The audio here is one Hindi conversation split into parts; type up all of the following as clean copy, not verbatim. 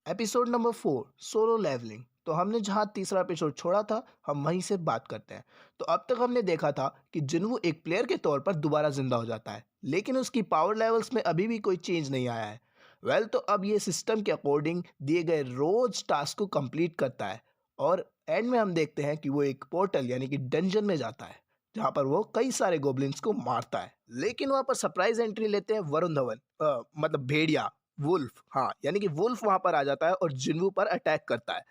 Episode number 4 solo levelling. तो हमने जहाँ तीसरा एपिसोड छोड़ा था हम वहीं से बात करते हैं। तो अब तक हमने देखा था कि जिन्वू एक प्लेयर के तौर पर दोबारा जिंदा हो जाता है, लेकिन उसकी पावर लेवल्स में अभी भी कोई चेंज नहीं आया है। तो अब ये सिस्टम के अकॉर्डिंग दिए गए रोज टास्क को कंप्लीट करता है और एंड में हम देखते हैं कि वो एक पोर्टल यानी कि डंजन में जाता है, जहाँ पर वो कई सारे गोब्लिन्स को मारता है। लेकिन वहाँ पर सरप्राइज एंट्री लेते हैं वरुण धवन, मतलब भेड़िया, वुल्फ, हाँ, यानी कि वुल्फ वहां पर आ जाता है और जिन्वू पर अटैक करता है।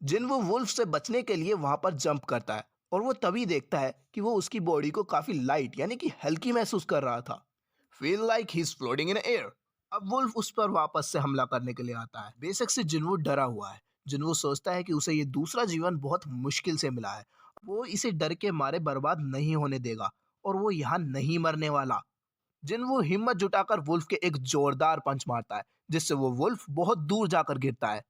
जिन्वू वुल्फ से बचने के लिए वहां पर जंप करता है और वो तभी देखता है कि वो उसकी बॉडी को काफी लाइट यानी कि हल्की महसूस कर रहा था। Feel like he is floating in air. अब वुल्फ उस पर वापस से हमला करने के लिए आता है। बेशक से जिन्वू डरा हुआ है। जिन्वू सोचता है कि उसे ये दूसरा जीवन बहुत मुश्किल से मिला है, वो इसे डर के मारे बर्बाद नहीं होने देगा और वो यहाँ नहीं मरने वाला। जिन्वू हिम्मत जुटाकर वुल्फ के एक जोरदार पंच मारता है, जिससे वो वुल्फ बहुत दूर जाकर गिरता है।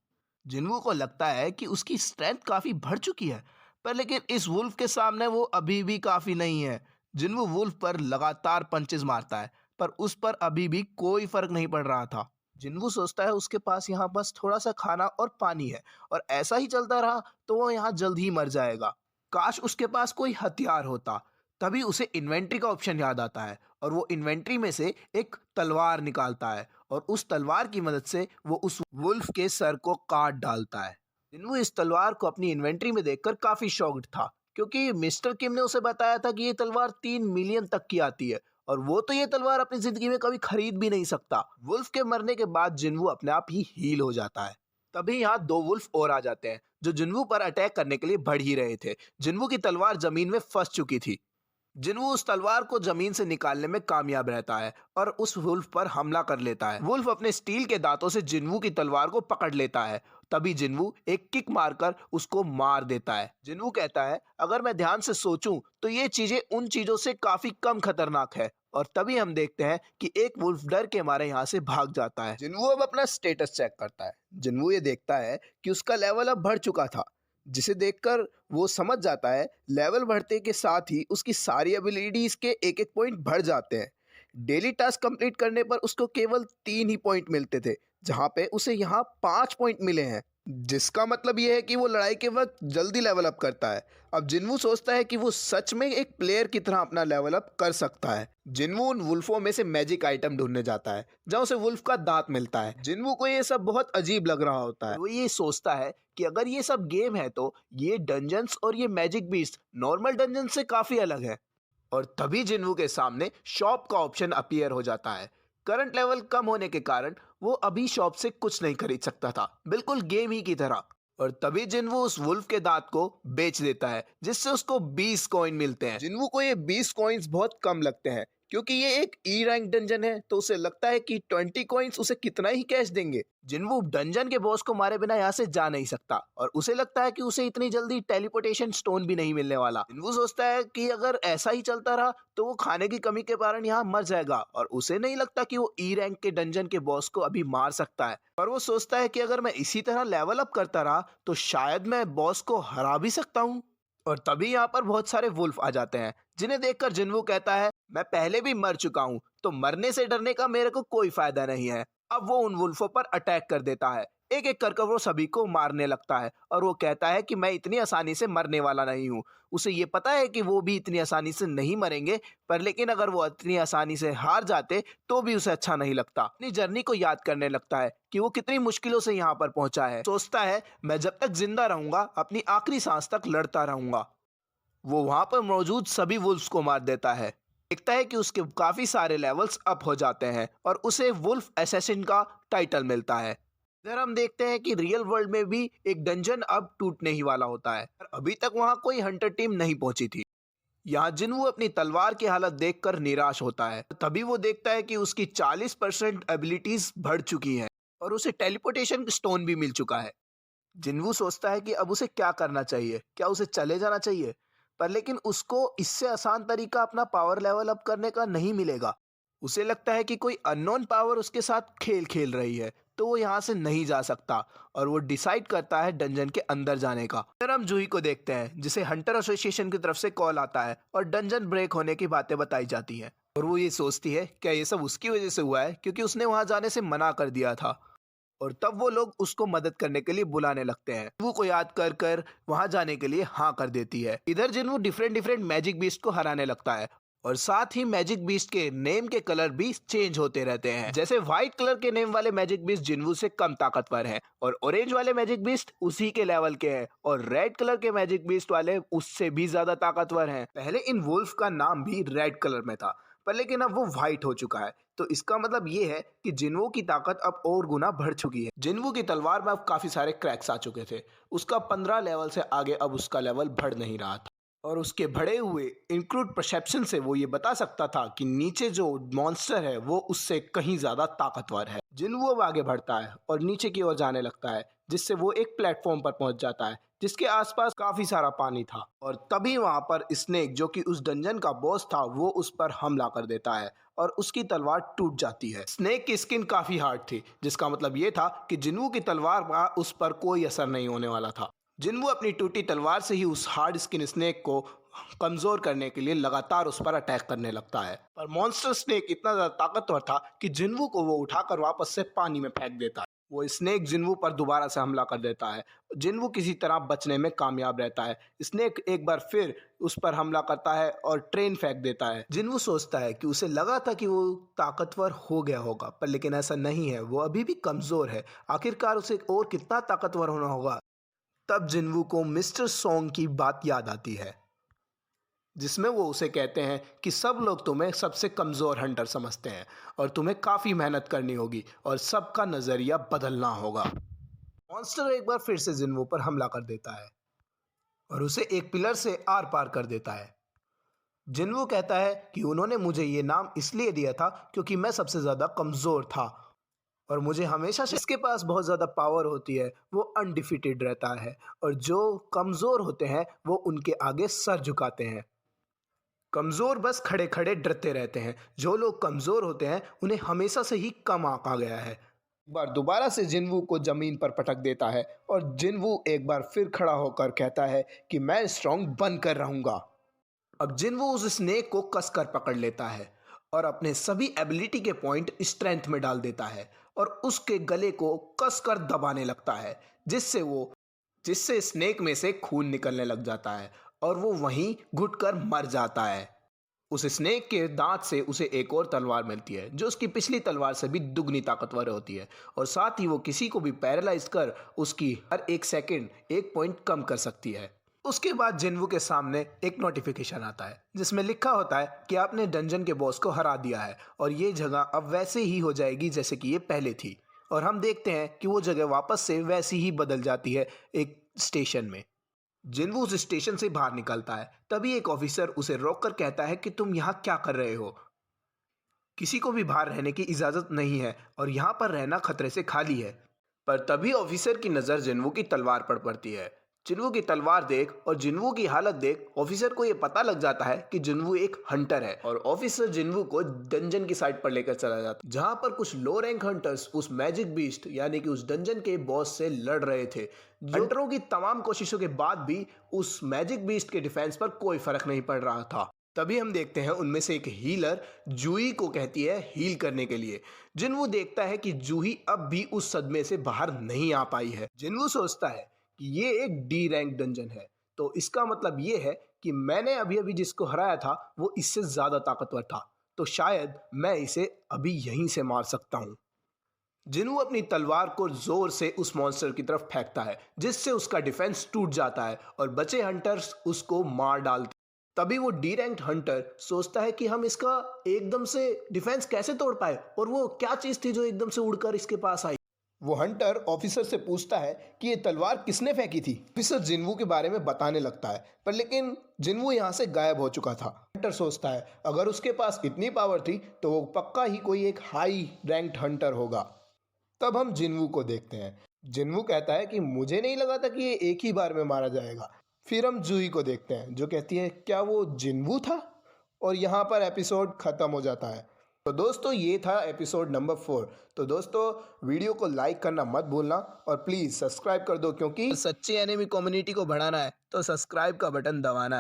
जिन्वू को लगता है कि उसकी स्ट्रेंथ काफी बढ़ चुकी है, पर लेकिन इस वुल्फ के सामने वो अभी भी काफी नहीं है। जिन्वू वुल्फ पर लगातार पंचेस मारता है, पर उस पर अभी भी कोई फर्क नहीं पड़ रहा था। जिन्वू सोचता है उसके पास यहाँ बस थोड़ा सा खाना और पानी है, और ऐसा ही चलता रहा तो वो यहाँ जल्द ही मर जाएगा। काश उसके पास कोई हथियार होता। तभी उसे इन्वेंट्री का ऑप्शन याद आता है और वो इन्वेंट्री में से एक तलवार निकालता है और उस तलवार की मदद से वो उस वुल्फ के सर को काट डालता है। जिन्वू इस तलवार को अपनी इन्वेंट्री में देखकर काफी शॉक्ड था, क्योंकि मिस्टर किम ने उसे बताया था कि ये तलवार 3 मिलियन तक की आती है और वो तो ये तलवार अपनी जिंदगी में कभी खरीद भी नहीं सकता। वुल्फ के मरने के बाद जिन्वू अपने आप ही हील हो जाता है। तभी यहाँ दो वुल्फ और आ जाते हैं जो जिन्वू पर अटैक करने के लिए बढ़ ही रहे थे। जिन्वू की तलवार जमीन में फंस चुकी थी। जिन्वू उस तलवार को जमीन से निकालने में कामयाब रहता है और उस वुल्फ पर हमला कर लेता है। वुल्फ अपने स्टील के दांतों से जिन्वू की तलवार को पकड़ लेता है। तभी जिन्वू एक किक मारकर उसको मार देता है। जिन्वू कहता है, अगर मैं ध्यान से सोचूं तो ये चीजें उन चीजों से काफी कम खतरनाक है। और तभी हम देखते हैं कि एक वुल्फ डर के मारे यहाँ से भाग जाता है। जिन्वू अब अपना स्टेटस चेक करता है। जिन्वू ये देखता है कि उसका लेवल अब बढ़ चुका था, जिसे देखकर वो समझ जाता है लेवल बढ़ते के साथ ही उसकी सारी एबिलिटीज के एक एक पॉइंट बढ़ जाते हैं। डेली टास्क कंप्लीट करने पर उसको केवल 3 ही पॉइंट मिलते थे, जहाँ पे उसे यहाँ 5 पॉइंट मिले हैं, जिसका मतलब ये है कि वो लड़ाई के वक्त जल्दी लेवल अप करता है। अब जिन्वू सोचता है कि वो सच में एक प्लेयर की तरह अपना लेवल अप कर सकता है। जिन्वू उन वुल्फों में से मैजिक आइटम ढूंढने जाता है, जहाँ उसे वुल्फ का दांत मिलता है। जिन्वू को ये सब बहुत अजीब लग रहा होता है। वो ये सोचता है कि अगर ये सब गेम है तो ये डंजन्स और ये मैजिक बीस्ट नॉर्मल डंजन से काफी अलग है। और तभी जिन्वू के सामने शॉप का ऑप्शन अपीयर हो जाता है। करंट लेवल कम होने के कारण वो अभी शॉप से कुछ नहीं खरीद सकता था, बिल्कुल गेम ही की तरह। और तभी जिन्वू उस वुल्फ के दांत को बेच देता है, जिससे उसको 20 कॉइन मिलते हैं। जिन्वू को ये 20 कॉइन्स बहुत कम लगते हैं, क्योंकि ये एक ई रैंक डंजन है, तो उसे लगता है कि 20 कॉइन्स उसे कितना ही कैश देंगे। जिन्वू डंजन के बॉस को मारे बिना यहाँ से जा नहीं सकता और उसे लगता है कि उसे इतनी जल्दी टेलीपोर्टेशन स्टोन भी नहीं मिलने वाला। जिन्वू सोचता है कि अगर ऐसा ही चलता रहा तो वो खाने की कमी के कारण यहाँ मर जाएगा और उसे नहीं लगता कि वो ई रैंक के डंजन के बॉस को अभी मार सकता है। पर वो सोचता है कि अगर मैं इसी तरह लेवल अप करता रहा तो शायद मैं बॉस को हरा भी सकता हूँ। और तभी यहाँ पर बहुत सारे वुल्फ आ जाते हैं, जिन्हें देखकर जिन्वू कहता है, मैं पहले भी मर चुका हूँ, तो मरने से डरने का मेरे को कोई फायदा नहीं है। अब वो उन वुल्फों पर अटैक कर देता है। एक एक करके वो सभी को मारने लगता है और वो कहता है कि मैं इतनी आसानी से मरने वाला नहीं हूँ। उसे ये पता है कि वो भी इतनी आसानी से नहीं मरेंगे, पर लेकिन अगर वो इतनी आसानी से हार जाते तो भी उसे अच्छा नहीं लगता। अपनी जर्नी को याद करने लगता है कि वो कितनी मुश्किलों से यहाँ पर पहुंचा है। सोचता है, मैं जब तक जिंदा रहूंगा अपनी आखिरी सांस तक लड़ता रहूंगा। वो वहां पर मौजूद सभी वुल्फ्स को मार देता है। दिखता है कि उसके काफी सारे लेवल्स अप हो जाते हैं और उसे वुल्फ एसेसिन का टाइटल मिलता है। इधर हम देखते हैं कि रियल वर्ल्ड में भी एक डंजन अब टूटने ही वाला होता है, पर अभी तक वहां कोई हंटर टीम नहीं पहुंची थी। यहाँ जिन्वू अपनी तलवार की हालत देखकर निराश होता है। तभी वो देखता है कि उसकी 40% एबिलिटीज बढ़ चुकी हैं और उसे टेलीपोर्टेशन स्टोन भी मिल चुका है। जिन्वू सोचता है कि अब उसे क्या करना चाहिए, क्या उसे चले जाना चाहिए, पर लेकिन उसको इससे आसान तरीका अपना पावर लेवल अप करने का नहीं मिलेगा। उसे लगता है कि कोई अननोन पावर उसके साथ खेल खेल रही है, तो वो यहाँ से नहीं जा सकता और वो डिसाइड करता है डंजन के अंदर जाने का। फिर हम जूही को देखते हैं, जिसे हंटर एसोसिएशन की तरफ से कॉल आता है और डंजन ब्रेक होने की बातें बताई जाती हैं और वो ये सोचती है क्या ये सब उसकी वजह से हुआ है, क्योंकि उसने वहां जाने से मना कर दिया था। और तब वो लोग उसको मदद करने के लिए बुलाने लगते हैं। जिन्वू को याद कर कर वहां जाने के लिए हाँ कर देती है। इधर जिन्वू डिफरेंट डिफरेंट मैजिक बीस्ट को हराने लगता है और साथ ही मैजिक बीस्ट के नेम के कलर भी चेंज होते रहते हैं। जैसे व्हाइट कलर के नेम वाले मैजिक बीस्ट जिन्वू से कम ताकतवर हैं और ऑरेंज वाले मैजिक बीस्ट उसी के लेवल के हैं और रेड कलर के मैजिक बीस्ट वाले उससे भी ज्यादा ताकतवर हैं। पहले इन वुल्फ का नाम भी रेड कलर में था पर लेकिन अब वो व्हाइट हो चुका है। तो इसका मतलब ये है कि जिन्वू की ताकत अब और गुना बढ़ चुकी है। जिन्वू की तलवार में अब काफी सारे क्रैक्स आ चुके थे। उसका 15 लेवल से आगे अब उसका लेवल बढ़ नहीं रहा था और उसके बढ़े हुए इंक्लूड परसेप्शन से वो ये बता सकता था कि नीचे जो मॉन्स्टर है वो उससे कहीं ज्यादा ताकतवर है। जिन्वू अब आगे बढ़ता है और नीचे की ओर जाने लगता है जिससे वो एक प्लेटफॉर्म पर पहुंच जाता है जिसके आसपास काफी सारा पानी था और तभी वहां पर स्नेक जो कि उस डंजन का बॉस था वो उस पर हमला कर देता है और उसकी तलवार टूट जाती है। स्नेक की स्किन काफी हार्ड थी जिसका मतलब ये था कि जिन्वू की तलवार का उस पर कोई असर नहीं होने वाला था। जिन्वू अपनी टूटी तलवार से ही उस हार्ड स्किन स्नेक को कमजोर करने के लिए लगातार उस पर अटैक करने लगता है पर मॉन्स्टर स्नेक इतना ज्यादा ताकतवर था कि जिन्वू को वो उठाकर वापस से पानी में फेंक देता है। वो स्नेक जिन्वू पर दोबारा से हमला कर देता है। जिन्वू किसी तरह बचने में कामयाब रहता है। स्नेक एक बार फिर उस पर हमला करता है और ट्रेन फेंक देता है। जिन्वू सोचता है कि उसे लगा था कि वो ताकतवर हो गया होगा पर लेकिन ऐसा नहीं है, वो अभी भी कमजोर है। आखिरकार उसे और कितना ताकतवर होना होगा। तब जिन्वू को मिस्टर सॉन्ग की बात याद आती है जिसमें वो उसे कहते हैं कि सब लोग तुम्हें सबसे कमज़ोर हंटर समझते हैं और तुम्हें काफ़ी मेहनत करनी होगी और सबका नज़रिया बदलना होगा। मॉन्स्टर एक बार फिर से जिन्वू पर हमला कर देता है और उसे एक पिलर से आर पार कर देता है। जिन्वू कहता है कि उन्होंने मुझे ये नाम इसलिए दिया था क्योंकि मैं सबसे ज़्यादा कमज़ोर था और मुझे हमेशा से जिसके पास बहुत ज़्यादा पावर होती है वो अनडिफिटेड रहता है और जो कमज़ोर होते हैं वो उनके आगे सर झुकाते हैं। कमज़ोर बस खड़े खड़े डरते रहते हैं। जो लोग कमज़ोर होते हैं उन्हें हमेशा से ही कम आंका गया है। एक बार दोबारा से जिन्वू को ज़मीन पर पटक देता है और जिन्वू एक बार फिर खड़ा होकर कहता है कि मैं स्ट्रॉन्ग बनकर रहूँगा। अब जिन्वू उस स्नेक को कसकर पकड़ लेता है और अपने सभी एबिलिटी के पॉइंट स्ट्रेंथ में डाल देता है और उसके गले को कसकर दबाने लगता है जिससे स्नेक में से खून निकलने लग जाता है और वो वहीं घुटकर मर जाता है। उस स्नेक के दांत से उसे एक और तलवार मिलती है जो उसकी पिछली तलवार से भी दुगनी ताकतवर होती है और साथ ही वो किसी को भी पैरालाइज कर उसकी हर एक सेकंड एक पॉइंट कम कर सकती है। उसके बाद जिन्वू के सामने एक नोटिफिकेशन आता है जिसमें लिखा होता है कि आपने डंजन के बॉस को हरा दिया है और ये जगह अब वैसे ही हो जाएगी जैसे कि ये पहले थी। और हम देखते हैं कि वो जगह वापस से वैसी ही बदल जाती है एक स्टेशन में। जिन्वू उस स्टेशन से बाहर निकलता है तभी एक ऑफिसर उसे रोककर कहता है कि तुम यहाँ क्या कर रहे हो, किसी को भी बाहर रहने की इजाजत नहीं है और यहाँ पर रहना खतरे से खाली है। पर तभी ऑफिसर की नज़र जिन्वू की तलवार पर पड़ती है। जिन्वू की तलवार देख और जिन्वू की हालत देख ऑफिसर को यह पता लग जाता है कि जिन्वू एक हंटर है और ऑफिसर जिन्वू को डंजन की साइड पर लेकर चला जाता है जहां पर कुछ लो रैंक हंटर्स उस मैजिक बीस्ट यानी कि उस डंजन के बॉस से लड़ रहे थे। हंटरों की तमाम कोशिशों के बाद भी उस मैजिक बीस्ट के डिफेंस पर कोई फर्क नहीं पड़ रहा था। तभी हम देखते हैं उनमें से एक हीलर जूही को कहती है हील करने के लिए। जिन्वू देखता है कि जूही अब भी उस सदमे से बाहर नहीं आ पाई है। जिन्वू सोचता है कि ये एक डी रैंक डंजन है तो इसका मतलब ये है कि मैंने अभी अभी जिसको हराया था वो इससे ज्यादा ताकतवर था तो शायद मैं इसे अभी यहीं से मार सकता हूँ। जिन्वू अपनी तलवार को जोर से उस मॉन्स्टर की तरफ फेंकता है जिससे उसका डिफेंस टूट जाता है और बचे हंटर्स उसको मार डालते। तभी वो डी रैंक्ड हंटर सोचता है कि हम इसका एकदम से डिफेंस कैसे तोड़ पाए और वो क्या चीज थी जो एकदम से उड़कर इसके पास आई। वो हंटर ऑफिसर से पूछता है कि ये तलवार किसने फेंकी थी। ऑफिसर जिन्वू के बारे में बताने लगता है पर लेकिन जिन्वू यहाँ से गायब हो चुका था। हंटर सोचता है अगर उसके पास इतनी पावर थी तो वो पक्का ही कोई एक हाई रैंक्ड हंटर होगा। तब हम जिन्वू को देखते हैं। जिन्वू कहता है कि मुझे नहीं लगा था कि ये एक ही बार में मारा जाएगा। फिर हम जूही को देखते हैं जो कहती है क्या वो जिन्वू था, और यहाँ पर एपिसोड खत्म हो जाता है। तो दोस्तों ये था एपिसोड नंबर 4। तो दोस्तों वीडियो को लाइक करना मत भूलना और प्लीज़ सब्सक्राइब कर दो क्योंकि सच्ची एनिमी कम्युनिटी को बढ़ाना है तो सब्सक्राइब का बटन दबाना है।